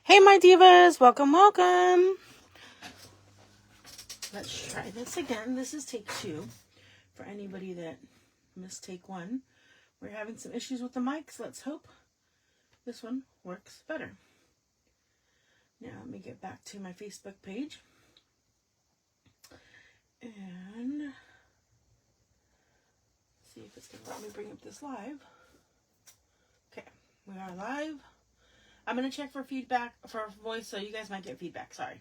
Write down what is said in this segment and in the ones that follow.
Hey, my divas, welcome, welcome. Let's try this again. This is take 2. For anybody that missed take 1, we're having some issues with the mics. Let's hope this one works better. Now, let me get back to my Facebook page. And see if it's going to let me bring up this live. Okay, we are live. I'm going to check for feedback, for voice, so you guys might get feedback. Sorry.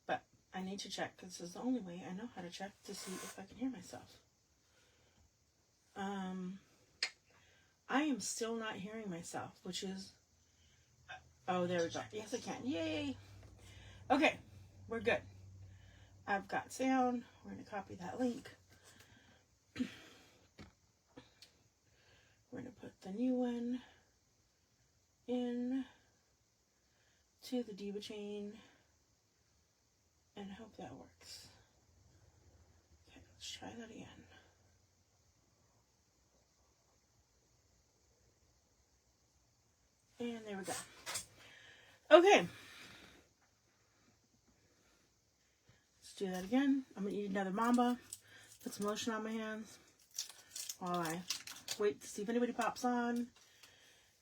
But I need to check, because this is the only way I know how to check to see if I can hear myself. I am still not hearing myself, which is... Oh, there we go. Yes, I can. Yay! Okay, we're good. I've got sound. We're going to copy that link. We're going to put the new one in to the Diva chain and hope that works. Okay, let's try that again. And there we go. Okay. Let's do that again. I'm going to eat another mamba. Put some lotion on my hands while I wait to see if anybody pops on.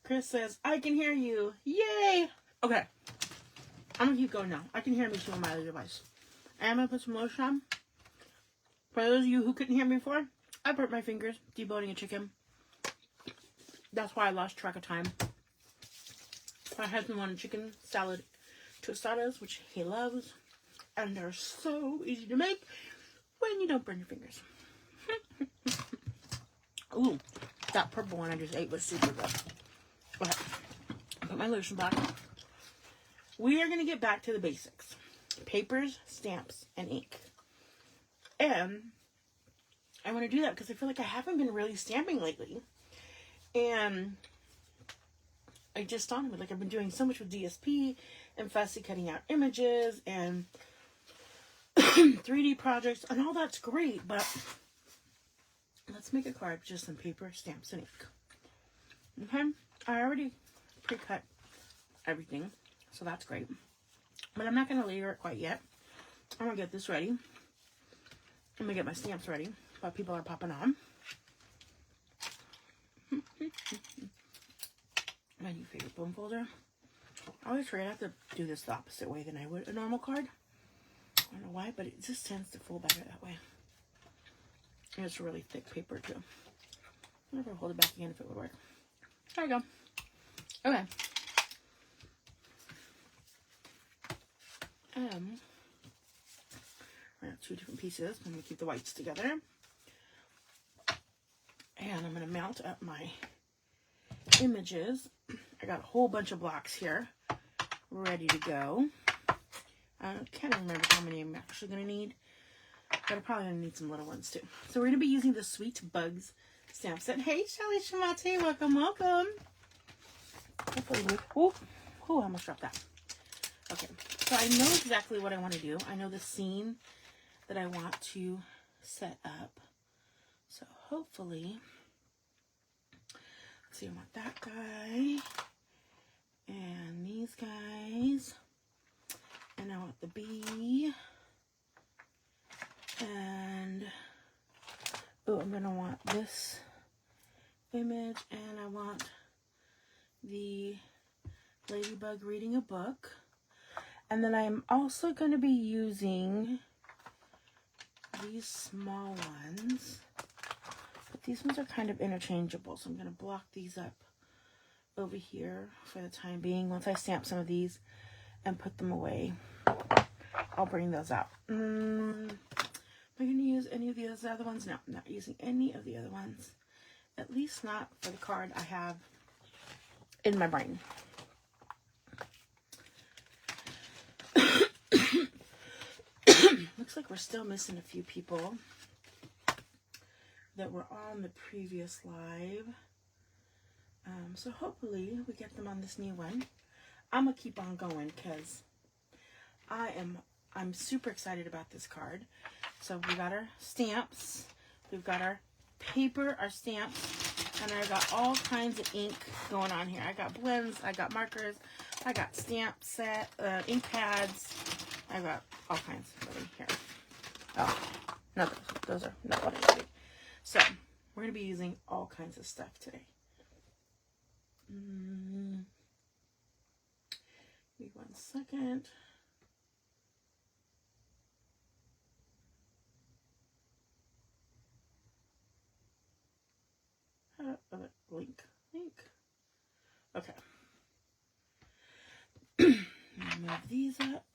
Chris says, I can hear you. Yay! Okay. I'm going to keep going now. I can hear me too on my other device. I'm going to put some lotion on. For those of you who couldn't hear me before, I burnt my fingers deboning a chicken. That's why I lost track of time. My husband wanted chicken salad tostadas, which he loves. And they're so easy to make when you don't burn your fingers. Ooh, that purple one I just ate was super good. Okay, put my lotion back. We are going to get back to the basics. Papers, stamps, and ink. And I want to do that because I feel like I haven't been really stamping lately. And I just thought of it, like I've been doing so much with DSP and fussy cutting out images and 3D projects, and all that's great, but let's make a card with just some paper, stamps, and ink. Okay, I already pre-cut everything, so that's great. But I'm not going to layer it quite yet. I'm going to get this ready. I'm going to get my stamps ready while people are popping on. My new favorite bone folder. I always forget I have to do this the opposite way than I would a normal card. I don't know why, but it just tends to fold better that way. And it's really thick paper too. I wonder if I hold it back again if it would work. There we go. Okay. I have 2 different pieces. I'm going to keep the whites together. And I'm going to mount up my images. I got a whole bunch of blocks here ready to go. I can't remember how many I'm actually going to need, but I'm probably going to need some little ones too. So we're going to be using the Sweet Bugs stamp set. Hey, Shelly Shamate, welcome, welcome. Hopefully, I almost dropped that. Okay, so I know exactly what I want to do. I know the scene that I want to set up. So hopefully, let's see, I want that guy and these guys. And I want the bee. And, oh, I'm going to want this image. And I want the ladybug reading a book. And then I'm also going to be using these small ones. But these ones are kind of interchangeable. So I'm going to block these up over here for the time being. Once I stamp some of these and put them away, I'll bring those out. Am I going to use any of the other ones? No, I'm not using any of the other ones. At least not for the card I have in my brain. Looks like we're still missing a few people that were on the previous live. So hopefully we get them on this new one. I'm going to keep on going because I'm super excited about this card. So we got our stamps. We've got our paper, our stamps, And I got all kinds of ink going on here. I got blends, I got markers, I got stamp set, ink pads. I got all kinds over here. Oh, no, those are not what I need. So, we're going to be using all kinds of stuff today. Give me 1 second. Link. Okay. Move these up.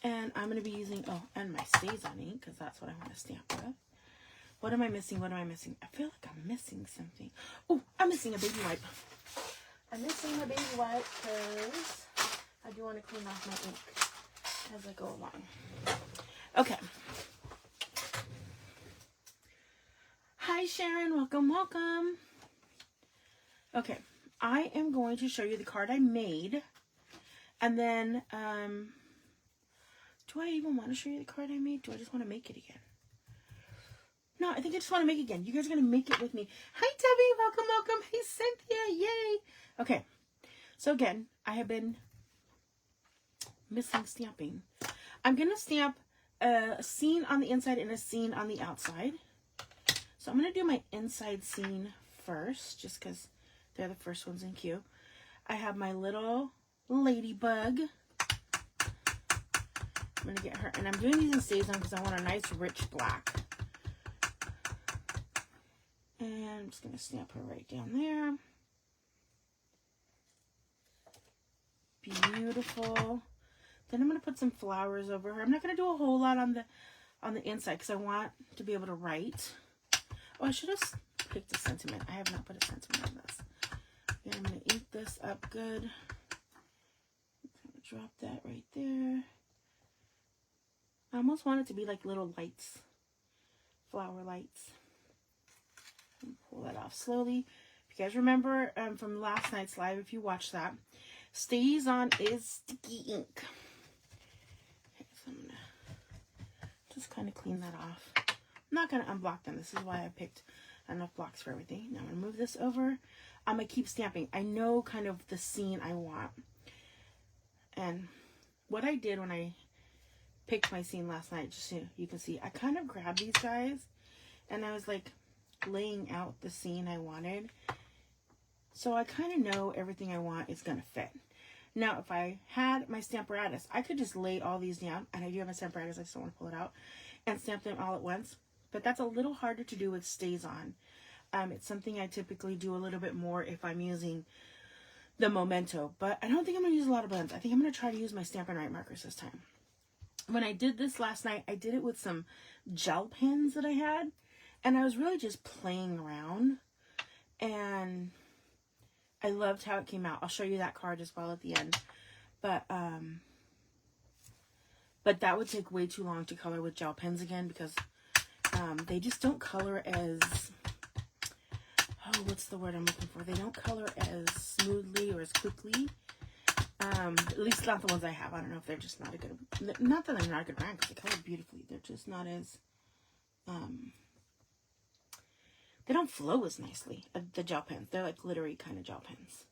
And I'm going to be using, and my StazOn ink, because that's what I want to stamp with. What am I missing? What am I missing? I feel like I'm missing something. Oh, I'm missing a baby wipe. I'm missing a baby wipe because I do want to clean off my ink as I go along. Okay. Hi, Sharon. Welcome, welcome. Okay. I am going to show you the card I made. And then, do I even want to show you the card I made? Do I just want to make it again? No, I think I just want to make it again. You guys are going to make it with me. Hi, Debbie. Welcome, welcome. Hey, Cynthia. Yay. Okay. So, again, I have been missing stamping. I'm going to stamp a scene on the inside and a scene on the outside. So, I'm going to do my inside scene first, just because they're the first ones in queue. I have my little ladybug. I'm going to get her, and I'm doing these in StazOn because I want a nice rich black. And I'm just going to stamp her right down there. Beautiful. Then I'm going to put some flowers over her. I'm not going to do a whole lot on the inside because I want to be able to write. Oh, I should have picked a sentiment. I have not put a sentiment on this. And I'm going to ink this up good. I'm going to drop that right there. I almost want it to be like little lights, flower lights. And pull that off slowly. If you guys remember from last night's live, if you watched that, StazOn is sticky ink. Okay, so I'm going to just kind of clean that off. I'm not going to unblock them. This is why I picked enough blocks for everything. Now I'm going to move this over. I'm going to keep stamping. I know kind of the scene I want. And what I did when I picked my scene last night, just so you can see, I kind of grabbed these guys and I was like laying out the scene I wanted. So I kind of know everything I want is going to fit. Now, if I had my Stamparatus, I could just lay all these down, and I do have my Stamparatus, I just don't want to pull it out, and stamp them all at once. But that's a little harder to do with StazOn. It's something I typically do a little bit more if I'm using the Memento. But I don't think I'm going to use a lot of blends. I think I'm going to try to use my Stampin' Write markers this time. When I did this last night, I did it with some gel pens that I had. And I was really just playing around. And I loved how it came out. I'll show you that card as well at the end. But that would take way too long to color with gel pens again because they just don't color as, what's the word I'm looking for? They don't color as smoothly or as quickly. At least not the ones I have. I don't know if they're just not a good, not that they're not a good brand because they color beautifully. They're just not as, they don't flow as nicely, the gel pens. They're like glittery kind of gel pens.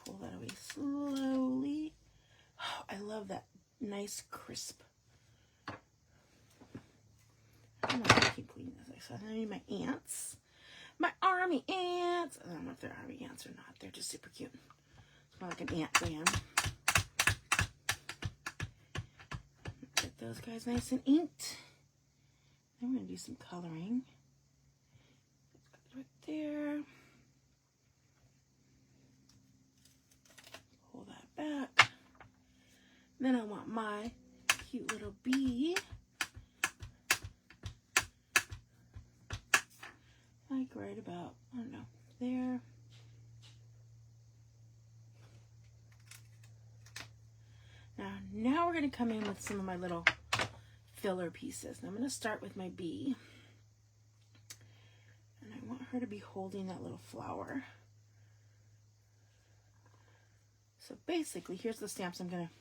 Pull that away slowly. Oh, I love that nice crisp. I don't know if I keep cleaning this. I said I need my ants. My army ants. I don't know if they're army ants or not. They're just super cute. It's more like an ant band. Get those guys nice and inked. I'm going to do some coloring. Right there. Pull that back. Then I want my cute little bee. Like right about, I don't know, there. Now we're going to come in with some of my little filler pieces. And I'm going to start with my bee. And I want her to be holding that little flower. So basically, here's the stamps I'm going to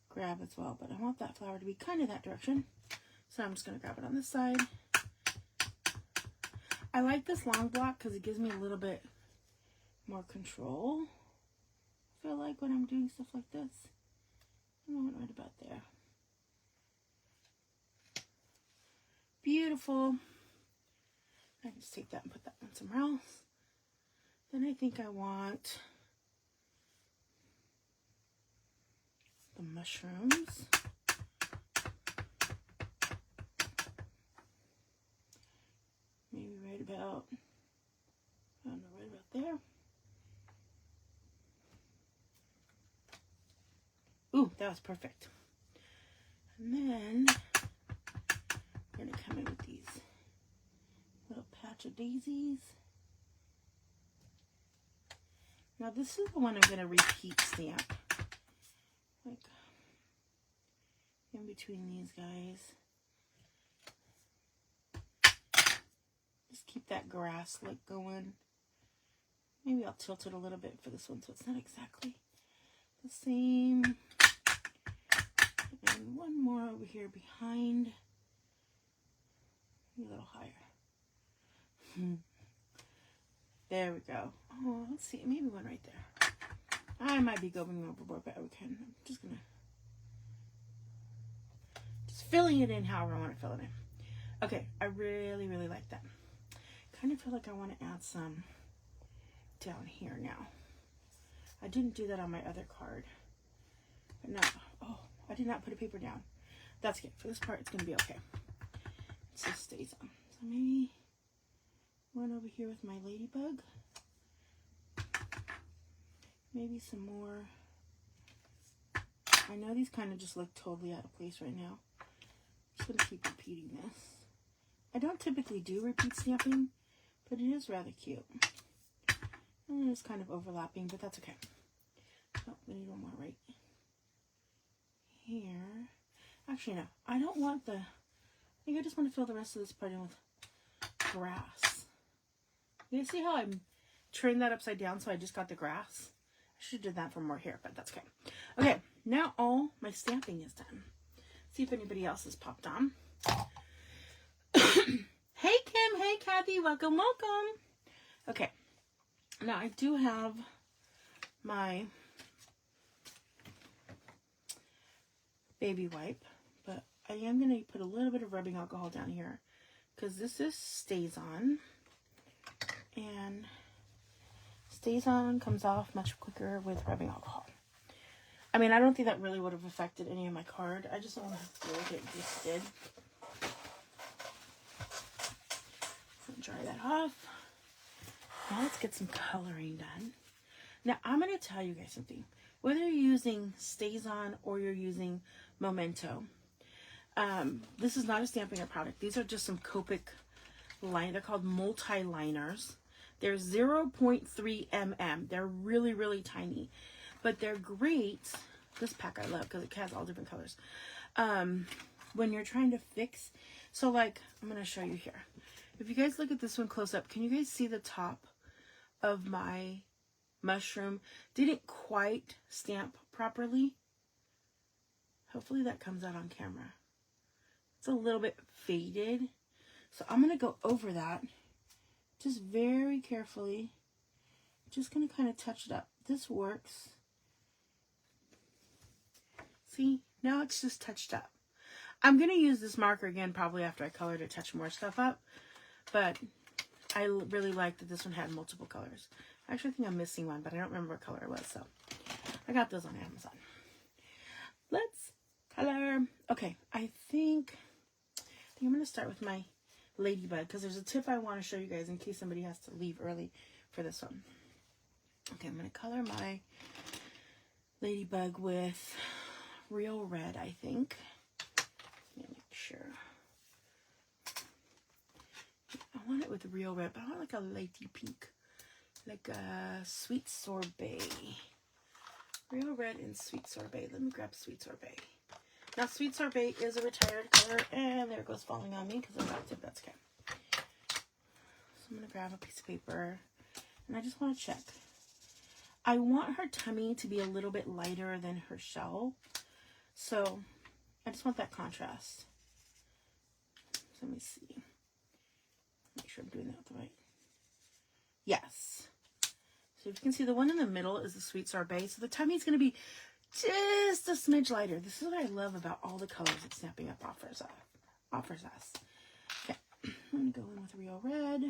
grab as well. But I want that flower to be kind of that direction. So I'm just going to grab it on this side. I like this long block because it gives me a little bit more control. I feel like when I'm doing stuff like this. I went right about there. Beautiful. I can just take that and put that one somewhere else. Then I think I want the mushrooms. Maybe right about, I don't know, right about there. Ooh, that was perfect. And then I'm going to come in with these little patch of daisies. Now this is the one I'm going to repeat stamp. Like in between these guys. Just keep that grass look going. Maybe I'll tilt it a little bit for this one so it's not exactly the same. And one more over here behind. A little higher. There we go. Oh, let's see. Maybe one right there. I might be going overboard, but we can. I'm just gonna filling it in however I want to fill it in. Okay, I really, really like that. Kind of feel like I want to add some down here now. I didn't do that on my other card. But no. Oh, I did not put a paper down. That's good. For this part, it's going to be okay. It just stays on. So maybe one over here with my ladybug. Maybe some more. I know these kind of just look totally out of place right now. I'm just going to keep repeating this. I don't typically do repeat stamping, but it is rather cute. And it's kind of overlapping, but that's okay. Oh, we need one more right here. Actually, no. I don't want the... I think I just want to fill the rest of this part in with grass. You see how I turned that upside down so I just got the grass? I should have done that for more here, but that's okay. Okay, now all my stamping is done. See if anybody else has popped on. Hey Kim, hey Kathy, welcome, welcome. Okay, now I do have my baby wipe, but I am going to put a little bit of rubbing alcohol down here because this is stays on, and stays on comes off much quicker with rubbing alcohol. I mean, I don't think that really would have affected any of my card. I just don't want to feel like it just did. So dry that off. Now let's get some coloring done. Now I'm going to tell you guys something. Whether you're using Stays On or you're using Memento, this is not a stamping or product. These are just some Copic line. They're called multi-liners. They're 0.3 mm. They're really, really tiny. But they're great. This pack I love because it has all different colors. When you're trying to fix. So like, I'm going to show you here. If you guys look at this one close up, can you guys see the top of my mushroom? Didn't quite stamp properly. Hopefully that comes out on camera. It's a little bit faded. So I'm going to go over that. Just very carefully. Just going to kind of touch it up. This works. See, now it's just touched up. I'm going to use this marker again probably after I color to touch more stuff up. But I really like that this one had multiple colors. I actually think I'm missing one, but I don't remember what color it was. So I got those on Amazon. Let's color. Okay, I think I'm going to start with my ladybug because there's a tip I want to show you guys in case somebody has to leave early for this one. Okay, I'm going to color my ladybug with Real Red, I think. Let me make sure. I want it with Real Red, but I want like a lighty pink. Like a Sweet Sorbet. Real Red and Sweet Sorbet. Let me grab Sweet Sorbet. Now, Sweet Sorbet is a retired color, and there it goes falling on me because I got it. That's okay. So I'm going to grab a piece of paper, and I just want to check. I want her tummy to be a little bit lighter than her shell, so I just want that contrast. Let me see. Make sure I'm doing that the right. Yes. So if you can see, the one in the middle is the Sweet Sorbet. So the tummy's going to be just a smidge lighter. This is what I love about all the colors that Stampin' Up! offers us. Okay, I'm going to go in with Real Red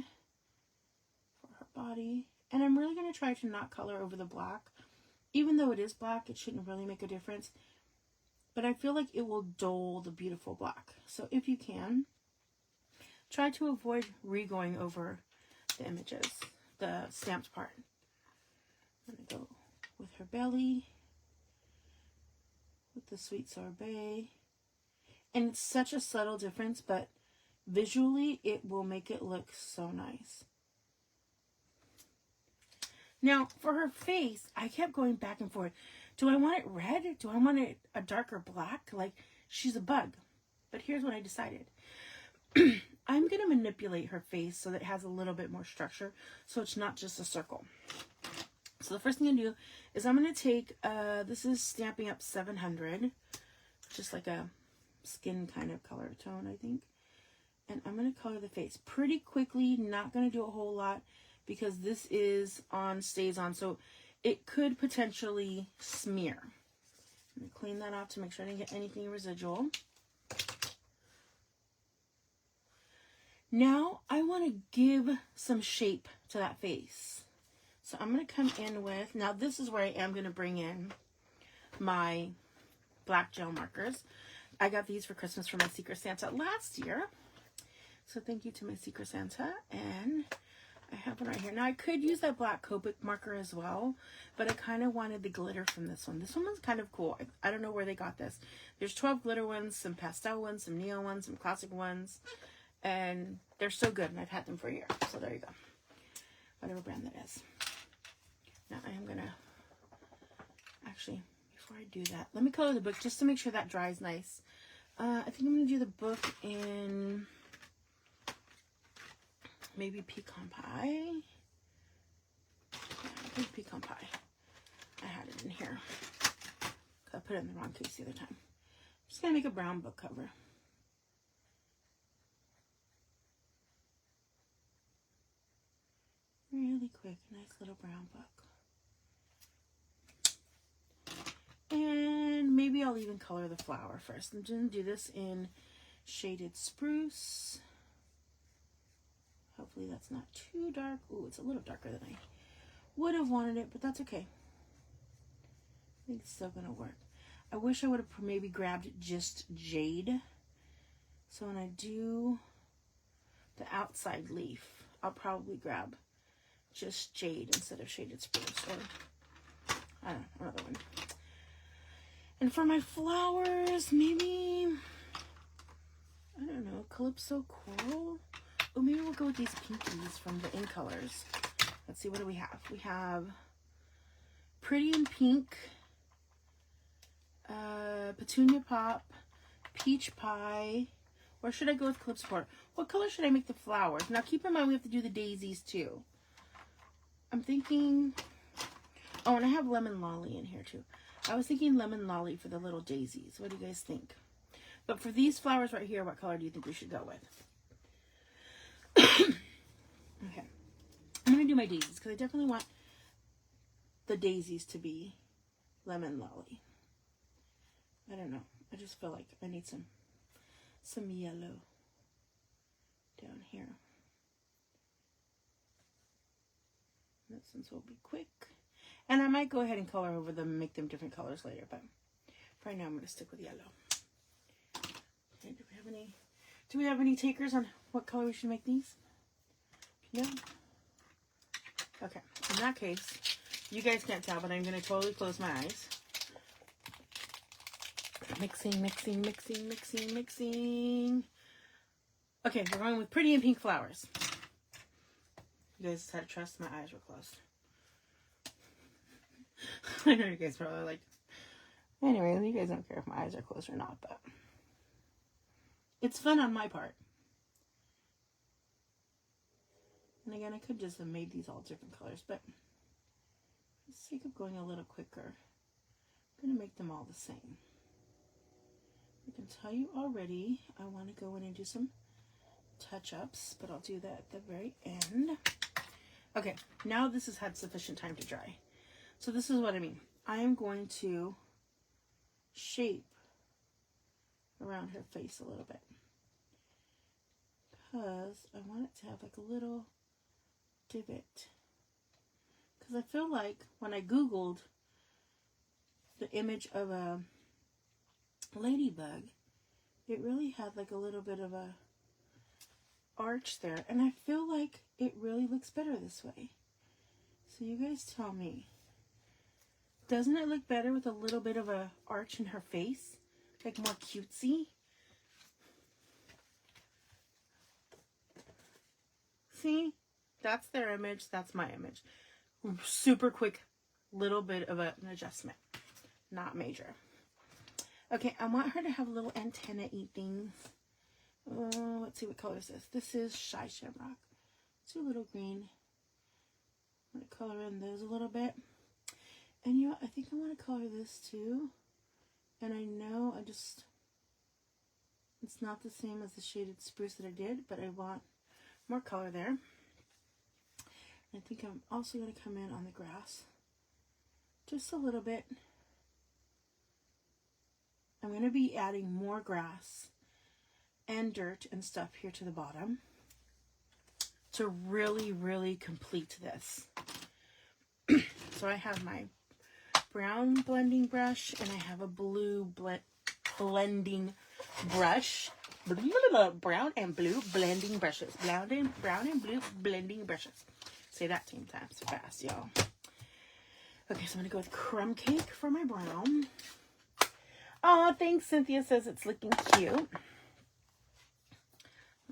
for her body. And I'm really going to try to not color over the black. Even though it is black, it shouldn't really make a difference. But I feel like it will dull the beautiful black. So if you can, try to avoid re-going over the images, the stamped part. I'm going to go with her belly, with the Sweet Sorbet. And it's such a subtle difference, but visually it will make it look so nice. Now, for her face, I kept going back and forth. Do I want it red? Do I want it a darker black? Like, she's a bug. But here's what I decided. I'm going to manipulate her face so that it has a little bit more structure, so it's not just a circle. So the first thing I'm going to do is I'm going to take, this is Stampin' Up! 700, just like a skin kind of color tone, I think. And I'm going to color the face pretty quickly, not going to do a whole lot, because this is on, stays on, so it could potentially smear. I'm going to clean that off to make sure I didn't get anything residual. Now I want to give some shape to that face. So I'm going to come in with, now this is where I am going to bring in my black gel markers. I got these for Christmas from my Secret Santa last year. So thank you to my Secret Santa. And I have one right here. Now I could use that black Copic marker as well, but I kind of wanted the glitter from this one. This one was kind of cool. I don't know where they got this. There's 12 glitter ones, some pastel ones, some neon ones, some classic ones. And they're so good, and I've had them for a year. So there you go. Whatever brand that is. Now I am going to, actually, before I do that, let me color the book just to make sure that dries nice. I think I'm going to do the book in maybe pecan pie. Yeah, I think pecan pie. I had it in here. I put it in the wrong case the other time. I'm just going to make a brown book cover. Really quick, nice little brown book. And maybe I'll even color the flower first. I'm going to do this in Shaded Spruce. Hopefully that's not too dark. Ooh, it's a little darker than I would have wanted it, but that's okay. I think it's still going to work. I wish I would have maybe grabbed just Jade. So when I do the outside leaf, I'll probably grab just Jade instead of Shaded Spruce, or I don't know, another one. And for my flowers, maybe, I don't know, Calypso Coral? Oh, maybe we'll go with these pinkies from the In Colors. Let's see, what do we have? We have Pretty in Pink, Petunia Pop, Peach Pie, or should I go with Calypso Coral? What color should I make the flowers? Now keep in mind we have to do the daisies too. I'm thinking, oh, and I have Lemon Lolly in here too. I was thinking Lemon Lolly for the little daisies. What do you guys think? But for these flowers right here, what color do you think we should go with? Okay. I'm going to do my daisies because I definitely want the daisies to be Lemon Lolly. I don't know. I just feel like I need some yellow down here. This one's will be quick. And I might go ahead and color over them and make them different colors later, but for right now I'm going to stick with yellow. Okay, do we have any takers on what color we should make these? No? Okay, in that case, you guys can't tell, but I'm going to totally close my eyes. Mixing, mixing, mixing, mixing, mixing. Okay, we're going with Pretty in Pink flowers. You guys had to trust my eyes were closed. I know you guys probably like, anyway, you guys don't care if my eyes are closed or not, but it's fun on my part. And again, I could just have made these all different colors, but for the sake of going a little quicker, I'm going to make them all the same. I can tell you already, I want to go in and do some touch-ups, but I'll do that at the very end. Okay, now this has had sufficient time to dry. So this is what I mean. I am going to shape around her face a little bit, because I want it to have like a little divot. Because I feel like when I Googled the image of a ladybug, it really had like a little bit of a arch there, and I feel like it really looks better this way. So you guys tell me, doesn't it look better with a little bit of a arch in her face, like more cutesy? See, that's their image, that's my image. Super quick little bit of an adjustment, not major. Okay, I want her to have little antenna-y things. Oh, let's see, what color is this? This is Shy Shamrock. It's a little green. I'm going to color in those a little bit. And you know what? I think I want to color this too. And I know it's not the same as the shaded spruce that I did, but I want more color there. I think I'm also going to come in on the grass just a little bit. I'm going to be adding more grass and dirt and stuff here to the bottom to really, really complete this. So I have my brown blending brush and I have a blue blending brush. Brown and blue blending brushes. Brown and blue blending brushes. Say that 10 times fast, y'all. Okay, so I'm going to go with crumb cake for my brown. Oh, thanks. Cynthia says it's looking cute. I'm going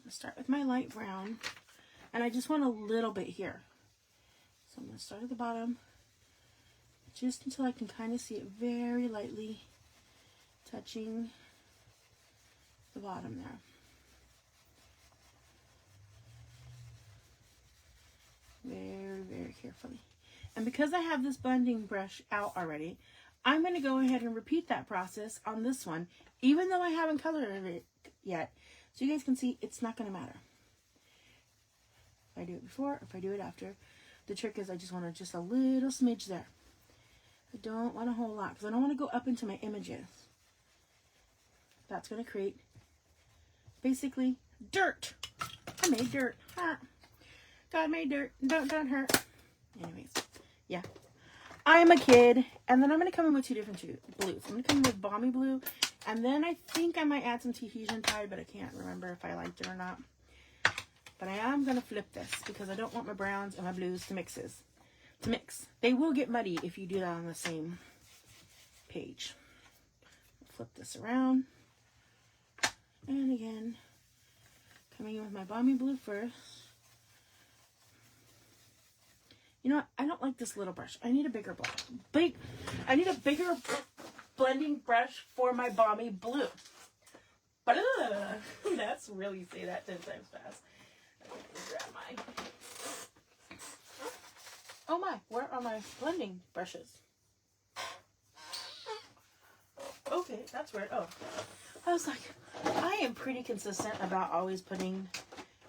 to start with my light brown. And I just want a little bit here. So I'm going to start at the bottom. Just until I can kind of see it very lightly touching the bottom there. Very, very carefully. And because I have this blending brush out already, I'm going to go ahead and repeat that process on this one, even though I haven't colored it yet. So you guys can see it's not going to matter if I do it before or if I do it after. The trick is I just want just a little smidge there. I don't want a whole lot because I don't want to go up into my images. That's going to create basically dirt. I made dirt. Huh. God made dirt. Don't hurt. Anyways, yeah. I'm a kid. And then I'm going to come in with two different blues. I'm going to come in with Balmy Blue. And then I think I might add some Tahitian Tide, but I can't remember if I liked it or not. But I am going to flip this because I don't want my browns and my blues to mix. They will get muddy if you do that on the same page. Flip this around. And again, coming in with my Balmy Blue first. You know what? I don't like this little brush. I need a bigger brush. I need a bigger blending brush for my Balmy Blue. That's really say that 10 times fast. Grab my. Oh my! Where are my blending brushes? Okay, that's weird. Oh, I was like, I am pretty consistent about always putting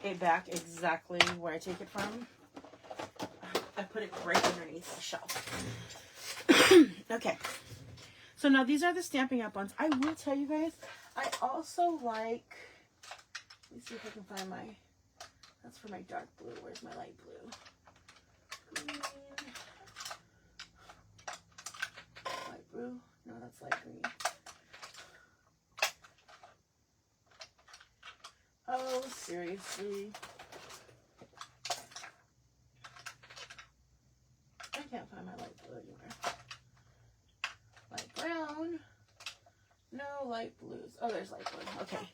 it back exactly where I take it from. I put it right underneath the shelf. Okay. So now these are the Stampin' Up! Ones. I will tell you guys, I also like, let me see if I can find my, that's for my dark blue. Where's my light blue? Green. Light blue. No, that's light green. Oh, seriously. I can't find my light blue anywhere. Light brown. No light blues. Oh, there's light blue. Okay.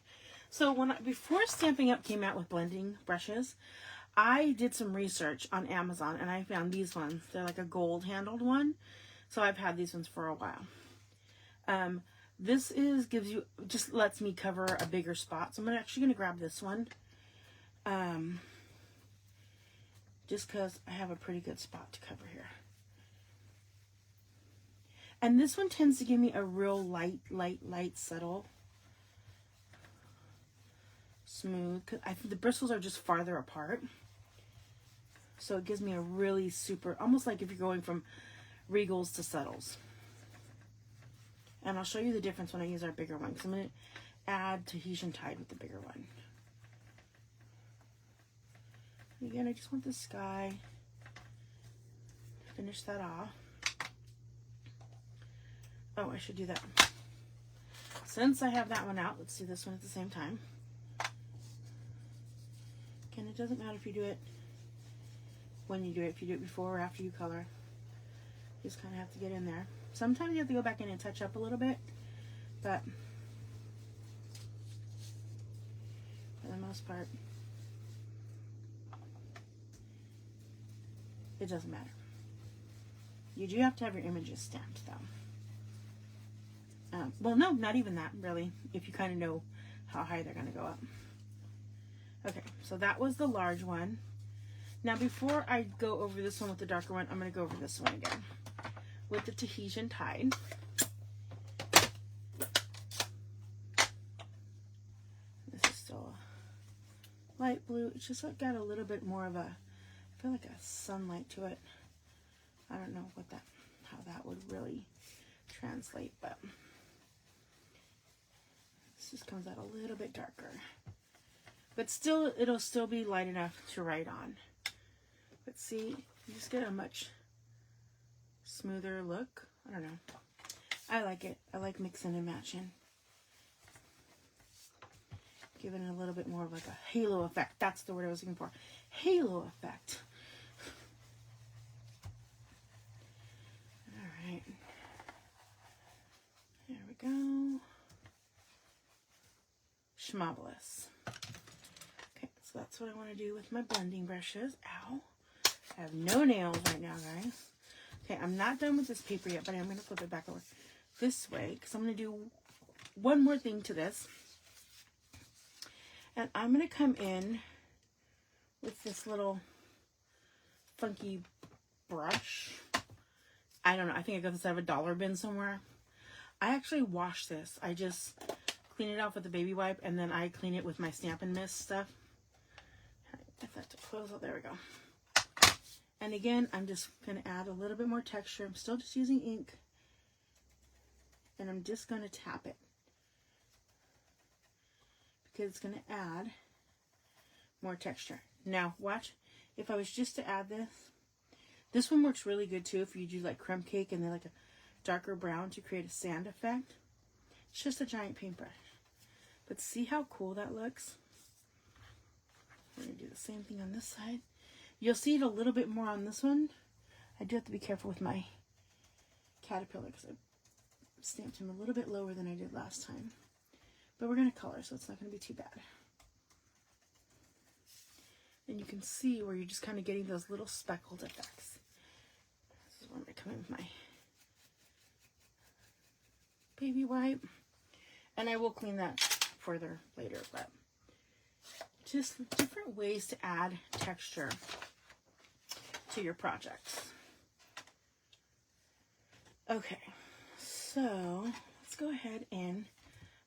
So before Stampin' Up! Came out with blending brushes, I did some research on Amazon and I found these ones. They're like a gold handled one. So I've had these ones for a while. This just lets me cover a bigger spot. So I'm actually going to grab this one. Just because I have a pretty good spot to cover here. And this one tends to give me a real light, subtle smooth. 'Cause I think the bristles are just farther apart. So it gives me a really super, almost like if you're going from regals to subtles. And I'll show you the difference when I use our bigger one, because I'm going to add Tahitian Tide with the bigger one. Again, I just want the sky. Finish that off. Oh, I should do that. Since I have that one out, let's do this one at the same time. Again, it doesn't matter if you do it when you do it, if you do it before or after you color. You just kind of have to get in there. Sometimes you have to go back in and touch up a little bit, but for the most part, it doesn't matter. You do have to have your images stamped, though. Well, no, not even that, really, if you kind of know how high they're going to go up. Okay, so that was the large one. Now, before I go over this one with the darker one, I'm going to go over this one again with the Tahitian Tide. This is still a light blue. It's just got a little bit more of a, I feel like a sunlight to it. I don't know what that, how that would really translate, but this just comes out a little bit darker. But still, it'll still be light enough to write on. But see, you just get a much smoother look. I don't know. I like it. I like mixing and matching. Giving it a little bit more of like a halo effect. That's the word I was looking for. Halo effect. Alright. There we go. Schmobulous. Okay, so that's what I want to do with my blending brushes. Ow. I have no nails right now, guys. Okay, I'm not done with this paper yet, but I'm going to flip it back over this way because I'm going to do one more thing to this. And I'm going to come in with this little funky brush. I don't know. I think I got this out of a dollar bin somewhere. I actually wash this. I just clean it off with a baby wipe, and then I clean it with my Stampin' Mist stuff. Get that to close. Oh, there we go. And again, I'm just going to add a little bit more texture. I'm still just using ink. And I'm just going to tap it. Because it's going to add more texture. Now, watch. If I was just to add this, this one works really good too if you do like crumb cake and then like a darker brown to create a sand effect. It's just a giant paintbrush. But see how cool that looks? We're going to do the same thing on this side. You'll see it a little bit more on this one. I do have to be careful with my caterpillar because I stamped him a little bit lower than I did last time. But we're going to color, so it's not going to be too bad. And you can see where you're just kind of getting those little speckled effects. This is where I'm going to come in with my baby wipe. And I will clean that further later, but just different ways to add texture to your projects. Okay, so let's go ahead and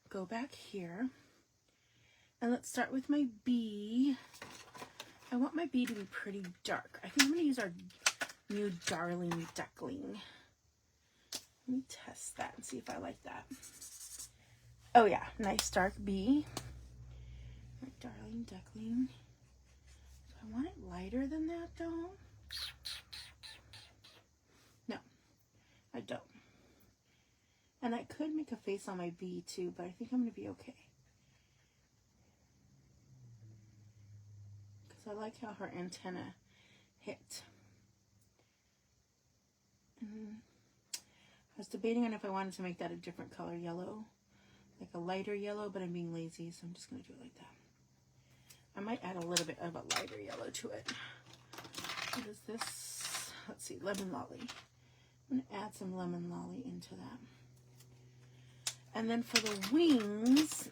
go back here. And let's start with my bee. I want my bee to be pretty dark. I think I'm going to use our new Darling Duckling. Let me test that and see if I like that. Oh yeah, nice dark bee. My Darling Duckling. Do I want it lighter than that though? No, I don't. And I could make a face on my bee too, but I think I'm going to be okay. Because I like how her antenna hit. I was debating on if I wanted to make that a different color yellow. Like a lighter yellow, but I'm being lazy, so I'm just going to do it like that. I might add a little bit of a lighter yellow to it. What is this? Let's see, Lemon Lolly. I'm going to add some Lemon Lolly into that. And then for the wings,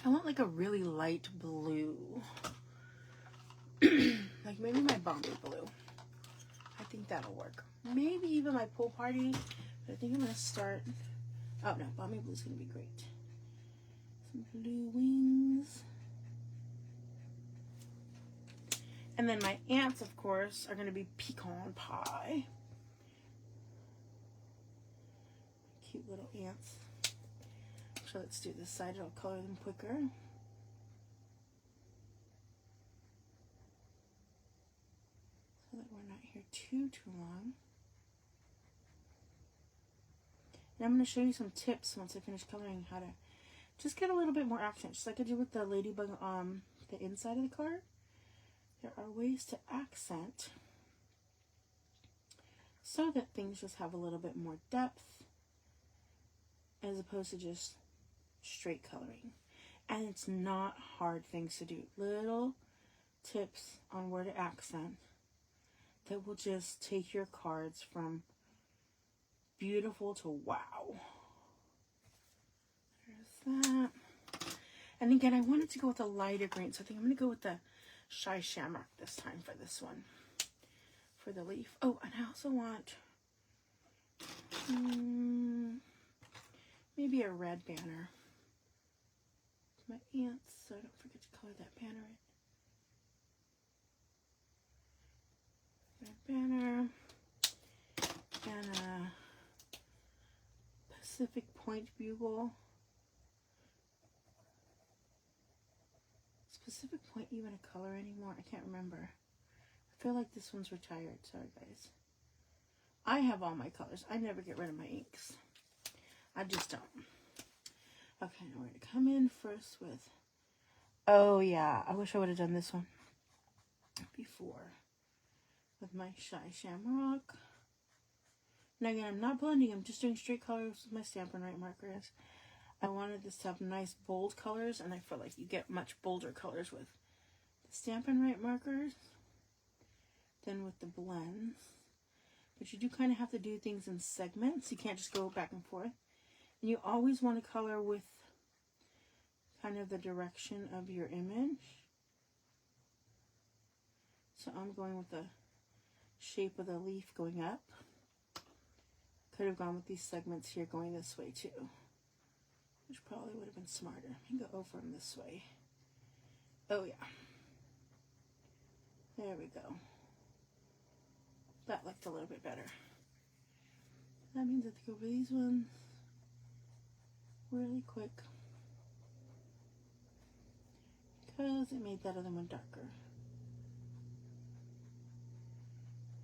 I want like a really light blue. Like maybe my Bombay blue. I think that'll work. Maybe even my pool party. But I think I'm going to start... Oh no, Bombay blue is going to be great. Some blue wings. And then my ants, of course, are going to be pecan pie. Cute little ants. So let's do this side. It'll color them quicker. So that we're not here too long. And I'm going to show you some tips once I finish coloring, how to just get a little bit more accent, just like I did with the ladybug on the inside of the card. There are ways to accent so that things just have a little bit more depth as opposed to just straight coloring. And it's not hard things to do. Little tips on where to accent that will just take your cards from beautiful to wow. There's that. And again, I wanted to go with a lighter green, so I think I'm going to go with the Shy Shamrock this time for this one, for the leaf. Oh, and I also want maybe a red banner. My ants, so I don't forget to color that banner in. Red banner. And a Pacific Point bugle. Is Pacific Point even a color anymore? I can't remember. I feel like this one's retired. Sorry, guys. I have all my colors. I never get rid of my inks. I just don't. Okay, now we're going to come in first with... Oh, yeah. I wish I would have done this one before. With my Shy Shamrock. Now again, I'm not blending. I'm just doing straight colors with my Stampin' Right markers. I wanted this to have nice bold colors, and I feel like you get much bolder colors with the Stampin' Right markers than with the blends. But you do kind of have to do things in segments. You can't just go back and forth. And you always want to color with kind of the direction of your image. So I'm going with the shape of the leaf going up. Could have gone with these segments here going this way too, which probably would have been smarter. Let me go over them this way. Oh yeah. There we go. That looked a little bit better. That means I have to go over these ones really quick because it made that other one darker.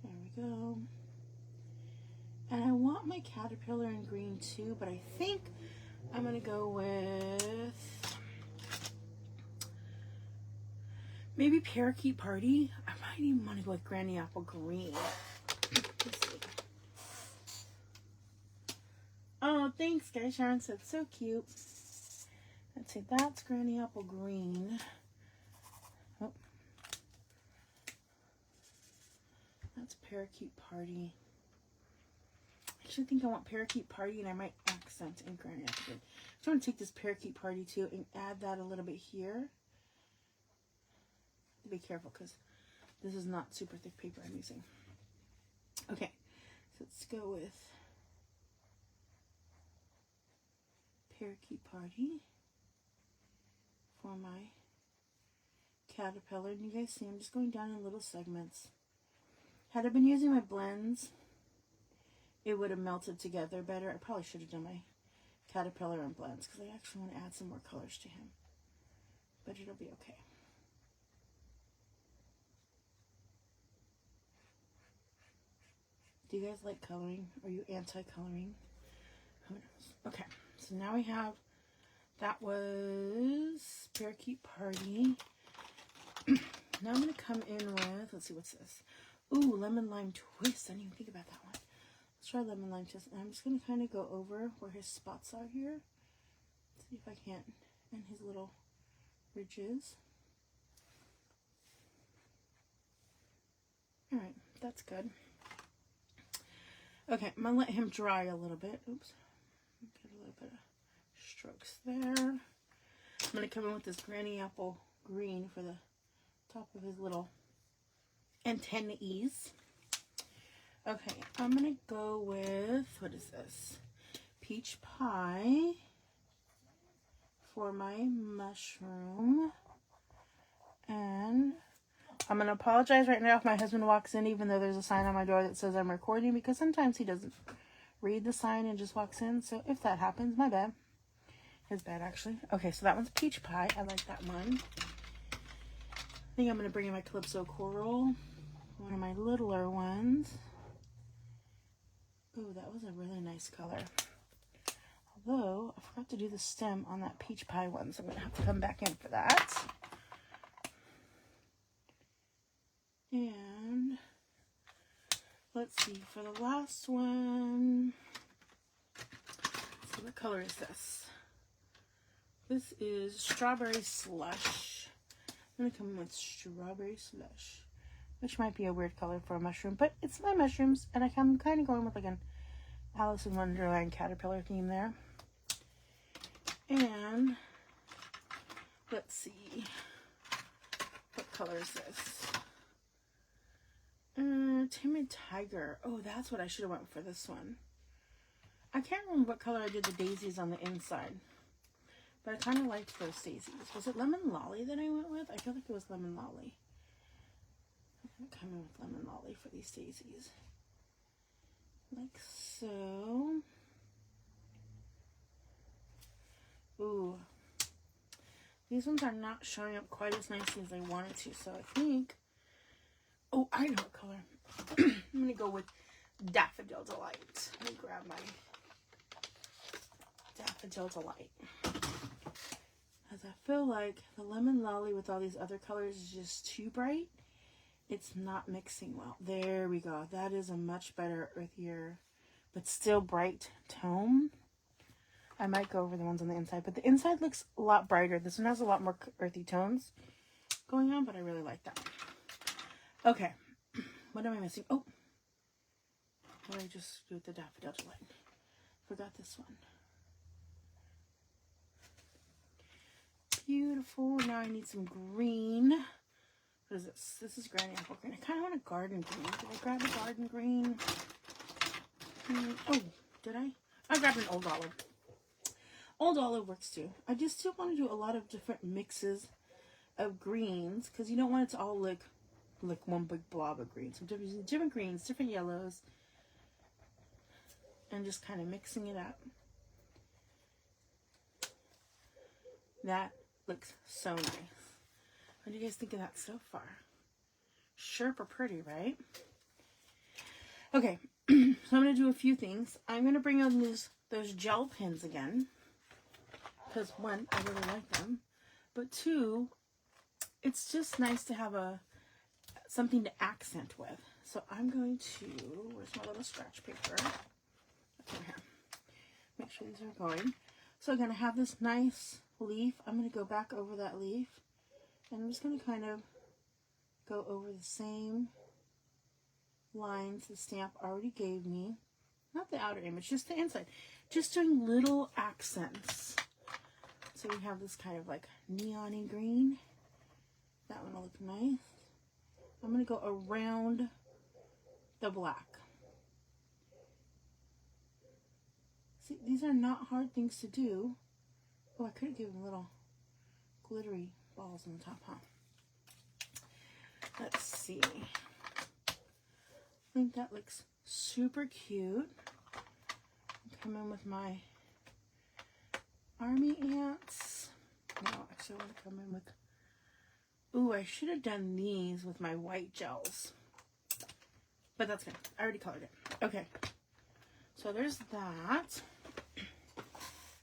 There we go. And I want my caterpillar in green too, but I think I'm going to go with maybe Parakeet Party. I might even want to go with Granny Apple Green. Let's see. Oh, thanks, guys. Sharon said so cute. Let's see, that's Granny Apple Green. Oh. That's Parakeet Party. I actually think I want Parakeet Party, and I might accent in Granny Apple Green. So I'm going to take this Parakeet Party too and add that a little bit here. Be careful because this is not super thick paper I'm using. Okay, so let's go with Parakeet Party for my caterpillar. And you guys see I'm just going down in little segments. Had I been using my blends, it would have melted together better. I probably should have done my caterpillar and blends because I actually want to add some more colors to him. But it'll be okay. Do you guys like coloring? Are you anti-coloring? Who knows? Okay, so now we have, that was Parakeet Party. Now I'm going to come in with, let's see, what's this? Ooh, Lemon Lime Twist. I didn't even think about that one. Let's try Lemon Lime Twist. And I'm just going to kind of go over where his spots are here. See if I can't, and his little ridges. Alright, that's good. Okay, I'm going to let him dry a little bit. Oops. Get a little bit of strokes there. I'm going to come in with this Granny Apple Green for the top of his little antennaes. Okay, I'm going to go with, what is this? Peach Pie for my mushroom. And I'm going to apologize right now if my husband walks in, even though there's a sign on my door that says I'm recording, because sometimes he doesn't read the sign and just walks in. So if that happens, my bad. His bad, actually. Okay, so that one's peach pie. I like that one. I think I'm going to bring in my Calypso Coral, one of my littler ones. Ooh, that was a really nice color. Although, I forgot to do the stem on that peach pie one, so I'm going to have to come back in for that. And let's see, for the last one, let's see, what color is this? This is Strawberry Slush. I'm going to come in with Strawberry Slush, which might be a weird color for a mushroom, but it's my mushrooms, and I'm kind of going with like an Alice in Wonderland caterpillar theme there. And let's see, what color is this? Timid Tiger. Oh, that's what I should have went for this one. I can't remember what color I did the daisies on the inside, but I kind of liked those daisies. Was it Lemon Lolly that I went with? I feel like it was Lemon Lolly. I'm coming with Lemon Lolly for these daisies. Like so. Ooh. These ones are not showing up quite as nicely as I wanted to, so I think... Oh, I know what color. I'm going to go with Daffodil Delight. Let me grab my Daffodil Delight. As I feel like the Lemon Lolly with all these other colors is just too bright. It's not mixing well. There we go. That is a much better earthier, but still bright tone. I might go over the ones on the inside, but the inside looks a lot brighter. This one has a lot more earthy tones going on, but I really like that. Okay, what am I missing? Oh, what did I just do with the Daffodil Delight? Forgot this one. Beautiful. Now I need some green. What is this? This is Granny Apple Green. I kind of want a garden green. Did I grab a garden green? Oh, did I? I grabbed an Old Olive. Old Olive works too. I just still want to do a lot of different mixes of greens, because you don't want it to all look like one big blob of green. So different greens, different yellows, and just kind of mixing it up. That looks so nice. What do you guys think of that so far? Sharp or pretty, right? Okay, so I'm going to do a few things. I'm going to bring on those gel pens again, because one, I really like them, but two, it's just nice to have something to accent with. So I'm going to, where's my little scratch paper? Okay, here. Make sure these are going. So I'm going to have this nice leaf. I'm going to go back over that leaf, and I'm just going to kind of go over the same lines the stamp already gave me. Not the outer image, just the inside. Just doing little accents. So we have this kind of like neon-y green. That one will look nice. I'm going to go around the black. See, these are not hard things to do. Oh, I could have given little glittery balls on the top, huh? Let's see. I think that looks super cute. I'm coming with my army ants. No, actually I want to come in with... Ooh, I should have done these with my white gels. But that's good. I already colored it. Okay. So there's that. I'm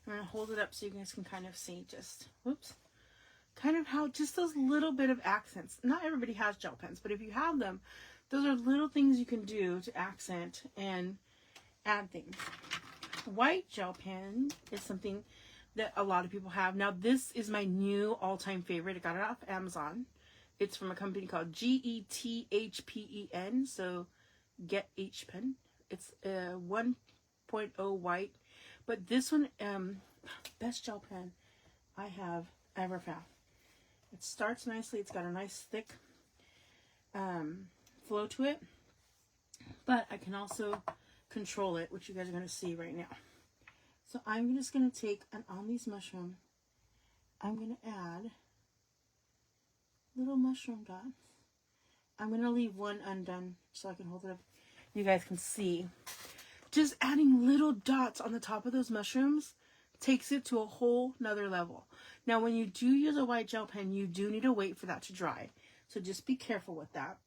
going to hold it up so you guys can kind of see just, whoops, kind of how just those little bit of accents. Not everybody has gel pens, but if you have them, those are little things you can do to accent and add things. White gel pen is something that a lot of people have. Now, this is my new all-time favorite. I got it off Amazon. It's from a company called GETHPEN, so Get H Pen. It's 1.0 white. But this one, best gel pen I have ever found. It starts nicely. It's got a nice thick flow to it. But I can also control it, which you guys are going to see right now. So I'm just going to take an on these mushroom I'm going to add little mushroom dots. I'm going to leave one undone so I can hold it up. You guys can see. Just adding little dots on the top of those mushrooms takes it to a whole nother level. Now, when you do use a white gel pen, you do need to wait for that to dry. So just be careful with that.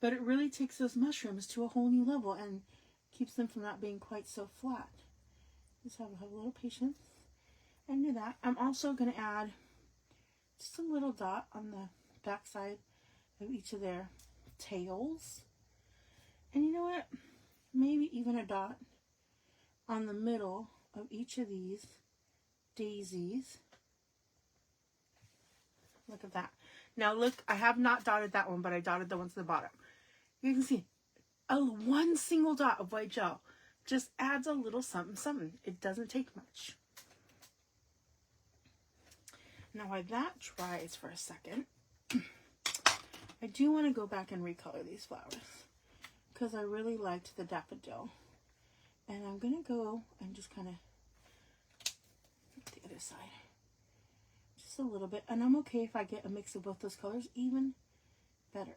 But it really takes those mushrooms to a whole new level and keeps them from not being quite so flat. Just have a little patience and do that. I'm also going to add just a little dot on the back side of each of their tails. And you know what? Maybe even a dot on the middle of each of these daisies. Look at that. Now look, I have not dotted that one, but I dotted the ones at the bottom. You can see one single dot of white gel just adds a little something, something. It doesn't take much. Now while that dries for a second, I do want to go back and recolor these flowers because I really liked the daffodil. And I'm going to go and just kind of the other side. Just a little bit. And I'm okay if I get a mix of both those colors, even better.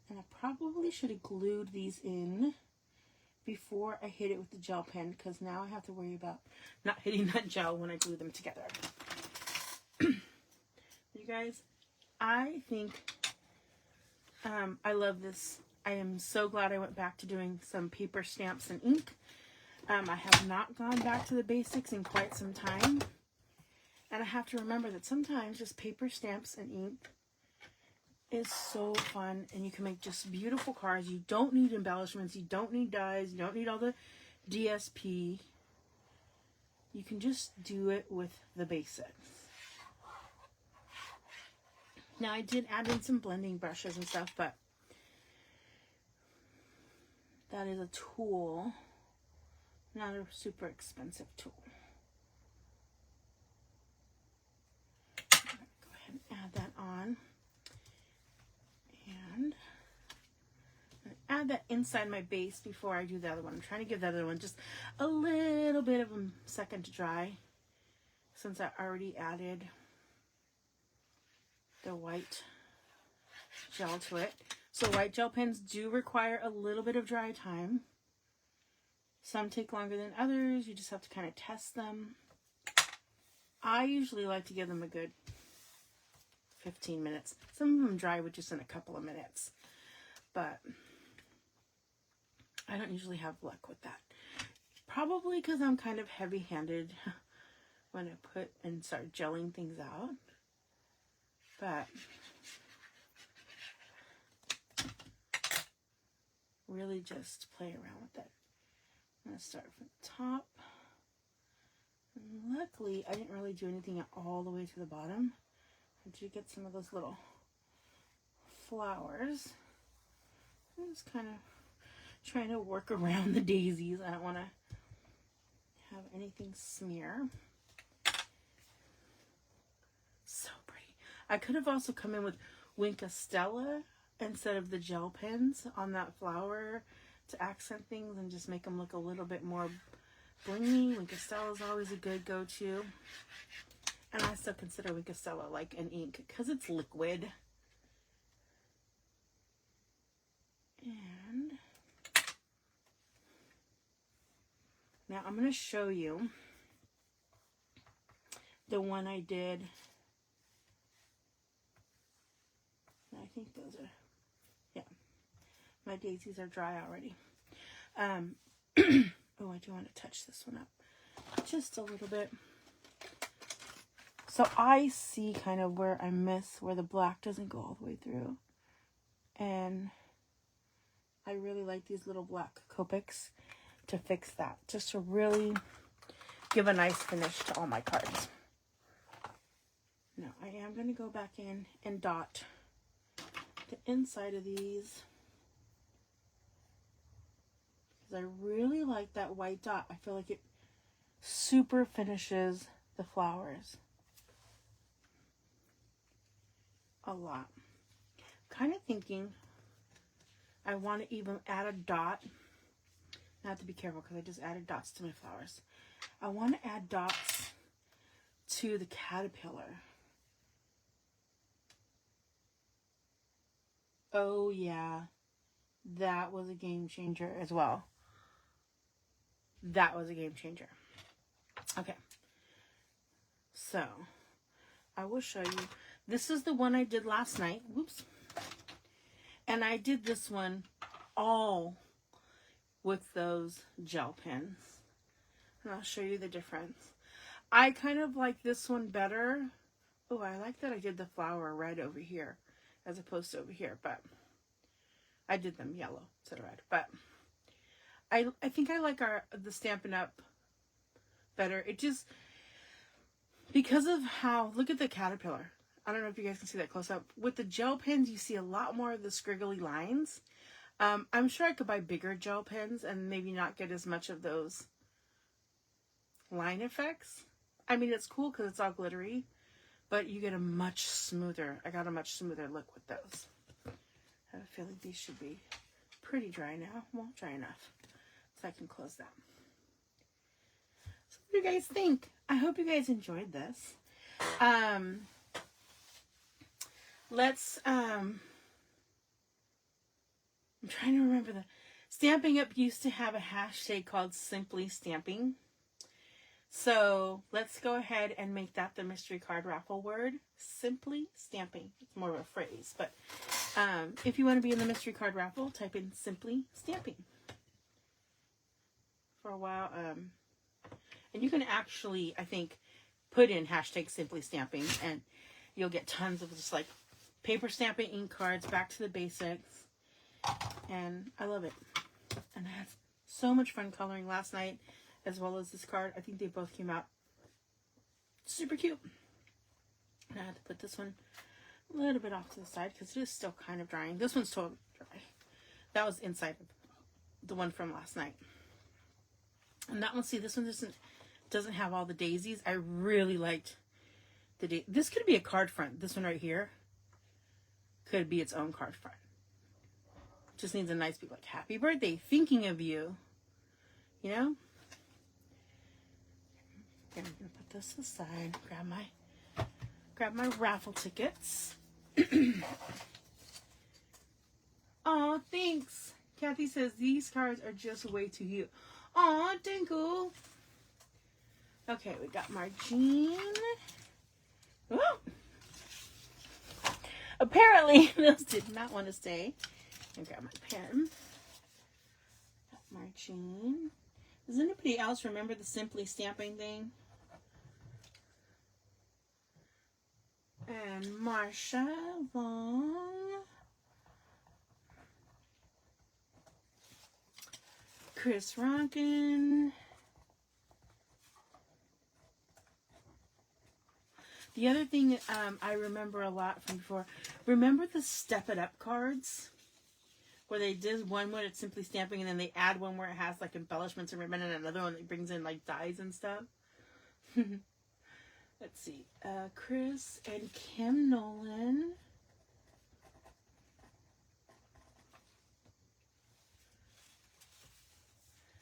And I probably should have glued these in before I hit it with the gel pen, because now I have to worry about not hitting that gel when I glue them together. You guys, I think I love this. I am so glad I went back to doing some paper stamps and ink. I have not gone back to the basics in quite some time. And I have to remember that sometimes just paper stamps and ink is so fun, and you can make just beautiful cards. You don't need embellishments, you don't need dyes, you don't need all the DSP. You can just do it with the basics. Now I did add in some blending brushes and stuff, but that is a tool, not a super expensive tool. Go ahead and add that on. And add that inside my base before I do the other one. I'm trying to give the other one just a little bit of a second to dry, since I already added the white gel to it. So white gel pens do require a little bit of dry time. Some take longer than others. You just have to kind of test them. I usually like to give them a good 15 minutes. Some of them dry with just in a couple of minutes, but I don't usually have luck with that. Probably because I'm kind of heavy-handed when I put and start gelling things out. But really just play around with it. I'm going to start from the top. And luckily, I didn't really do anything all the way to the bottom. I did get some of those little flowers. I'm just kind of trying to work around the daisies. I don't want to have anything smear. So pretty. I could have also come in with Wink Stella instead of the gel pens on that flower to accent things and just make them look a little bit more blingy. Wink Stella is always a good go-to. And I still consider Wink Stella like an ink because it's liquid. And now I'm going to show you the one I did. I think those are, yeah, my daisies are dry already. Oh, I do want to touch this one up just a little bit. So I see kind of where I miss, where the black doesn't go all the way through. And I really like these little black Copics to fix that, just to really give a nice finish to all my cards. Now I am going to go back in and dot the inside of these, because I really like that white dot. I feel like it super finishes the flowers a lot. Kind of thinking I want to even add a dot. I have to be careful because I just added dots to my flowers. I want to add dots to the caterpillar. Oh yeah, that was a game changer as well. That was a game changer. Okay, so I will show you. This is the one I did last night. Whoops. And I did this one all with those gel pens. And I'll show you the difference. I kind of like this one better. Oh, I like that I did the flower red over here as opposed to over here. But I did them yellow instead of red. But I think I like the Stampin' Up! Better. It just, because of how, look at the caterpillar. I don't know if you guys can see that close up. With the gel pens, you see a lot more of the scriggly lines. I'm sure I could buy bigger gel pens and maybe not get as much of those line effects. I mean, it's cool because it's all glittery, but you get a much smoother, I got a much smoother look with those. I have a feeling these should be pretty dry now. Well, dry enough. So I can close that. So what do you guys think? I hope you guys enjoyed this. I'm trying to remember Stampin' Up! Used to have a hashtag called Simply Stamping. So let's go ahead and make that the mystery card raffle word. Simply Stamping. It's more of a phrase, but if you want to be in the mystery card raffle, type in Simply Stamping. For a while, and you can actually, I think, put in hashtag Simply Stamping, and you'll get tons of just like paper stamping, ink cards, back to the basics, and I love it. And I had so much fun coloring last night, as well as this card. I think they both came out super cute. And I had to put this one a little bit off to the side because it is still kind of drying. This one's totally dry. That was inside of the one from last night. And that one, see, this one doesn't have all the daisies. I really liked the this could be a card front. This one right here could be its own card front. Just needs a nice big like happy birthday, thinking of you. You know? Okay, I'm gonna put this aside. Grab my raffle tickets. Oh, thanks. Kathy says these cards are just way too cute. Aw, Dinkle. Okay, we got Marjean. Woo! Apparently, those did not want to stay. I grab my pen. Got Marjean. Does anybody else remember the Simply Stamping thing? And Marsha Long. Chris Ronkin. The other thing I remember a lot from before, remember the Step It Up cards? Where they did one where it's Simply Stamping and then they add one where it has like embellishments and ribbon and another one that brings in like dies and stuff. Let's see. Chris and Kim Nolan.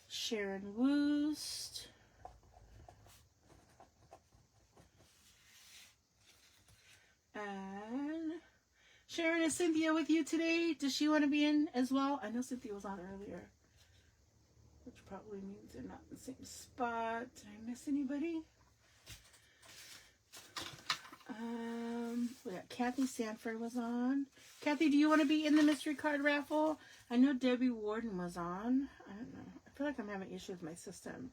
Sharon Woost. And Sharon, is Cynthia with you today? Does she want to be in as well? I know Cynthia was on earlier, which probably means they're not in the same spot. Did I miss anybody? We got Kathy Sanford was on. Kathy, do you want to be in the mystery card raffle? I know Debbie Warden was on. I don't know. I feel like I'm having issues with my system.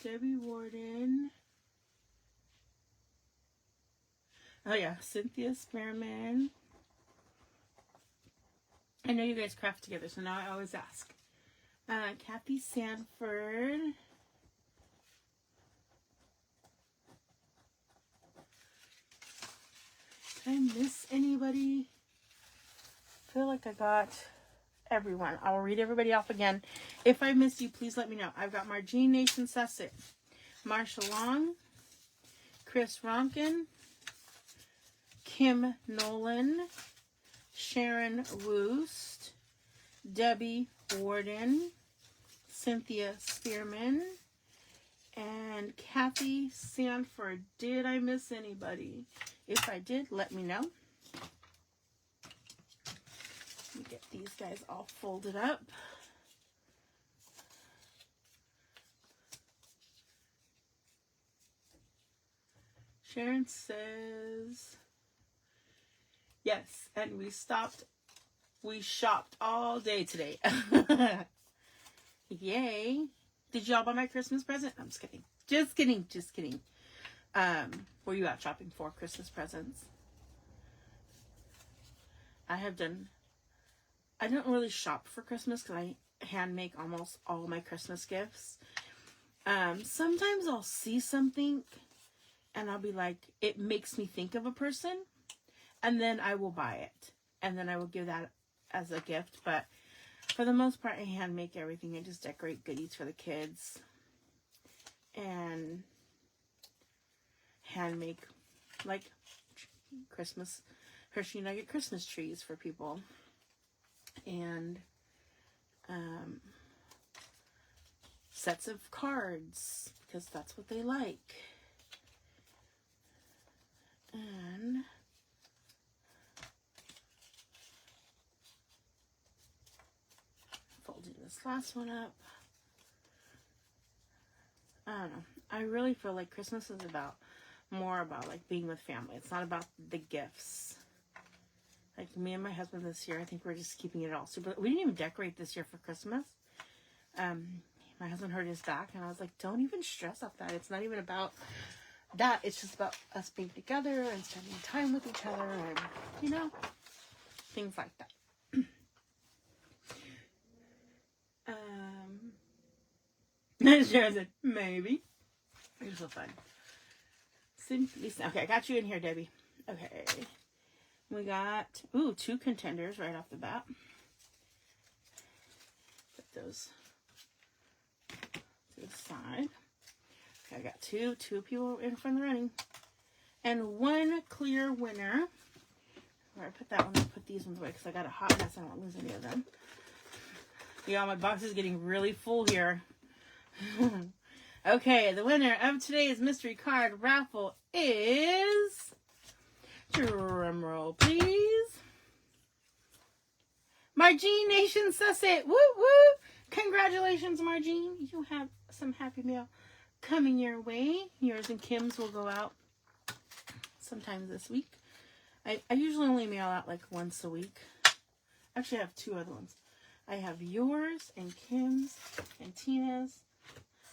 Debbie Warden. Oh yeah, Cynthia Spearman. I know you guys craft together, so now I always ask. Kathy Sanford. Did I miss anybody? I feel like I got everyone. I will read everybody off again. If I missed you, please let me know. I've got Marjean Nation Sussex, Marsha Long, Chris Ronkin, Kim Nolan, Sharon Woost, Debbie Warden, Cynthia Spearman, And Kathy Sanford, did I miss anybody? If I did, let me know. Let me get these guys all folded up. Sharon says, yes, and we shopped all day today. Yay. Did y'all buy my Christmas present? I'm just kidding. Just kidding. Just kidding. Were you out shopping for Christmas presents? I don't really shop for Christmas because I hand make almost all my Christmas gifts. Sometimes I'll see something and I'll be like, it makes me think of a person, and then I will buy it. And then I will give that as a gift. But for the most part, I hand make everything. I just decorate goodies for the kids. And hand make, like, Christmas, Hershey Nugget Christmas trees for people. And sets of cards, because that's what they like. And folding this last one up. I don't know. I really feel like Christmas is more about like being with family. It's not about the gifts. Like me and my husband this year, I think we're just keeping it all super. We didn't even decorate this year for Christmas. My husband hurt his back, and I was like, don't even stress off that. It's not even about that. It's just about us being together and spending time with each other, and things like that. Sharon said, maybe. You're so fun. Simply, okay, I got you in here, Debbie. Okay. We got, 2 contenders right off the bat. Put those to the side. Okay, I got two people in from the running. And 1 clear winner. Where I put that one, I'll put these ones away because I got a hot mess. I don't want to lose any of them. Yeah, my box is getting really full here. Okay, the winner of today's mystery card raffle is, drum roll please, Margene Nation Susset. Woo woo! Congratulations, Margene. You have some happy mail coming your way. Yours and Kim's will go out sometime this week. I usually only mail out like once a week. Actually, I have 2 other ones. I have yours and Kim's and Tina's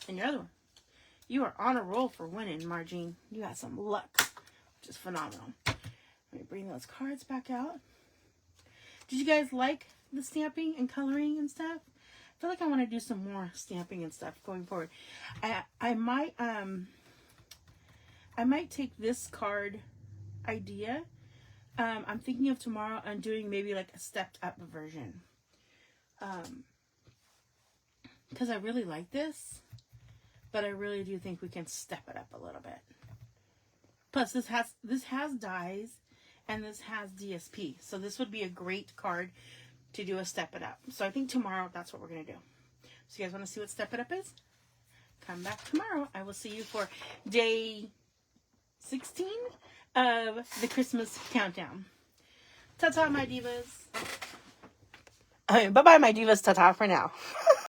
and your other one. You are on a roll for winning, Margene. You got some luck, which is phenomenal. Let me bring those cards back out. Did you guys like the stamping and coloring and stuff? I feel like I want to do some more stamping and stuff going forward. I might take this card idea. I'm thinking of tomorrow and doing maybe like a stepped up version. Because I really like this, but I really do think we can step it up a little bit. Plus, this has dies, and this has DSP, so this would be a great card to do a step it up. So I think tomorrow that's what we're gonna do. So you guys want to see what step it up is? Come back tomorrow. I will see you for day 16 of the Christmas countdown. Ta-ta, my divas. Bye-bye, my divas. Ta-ta for now.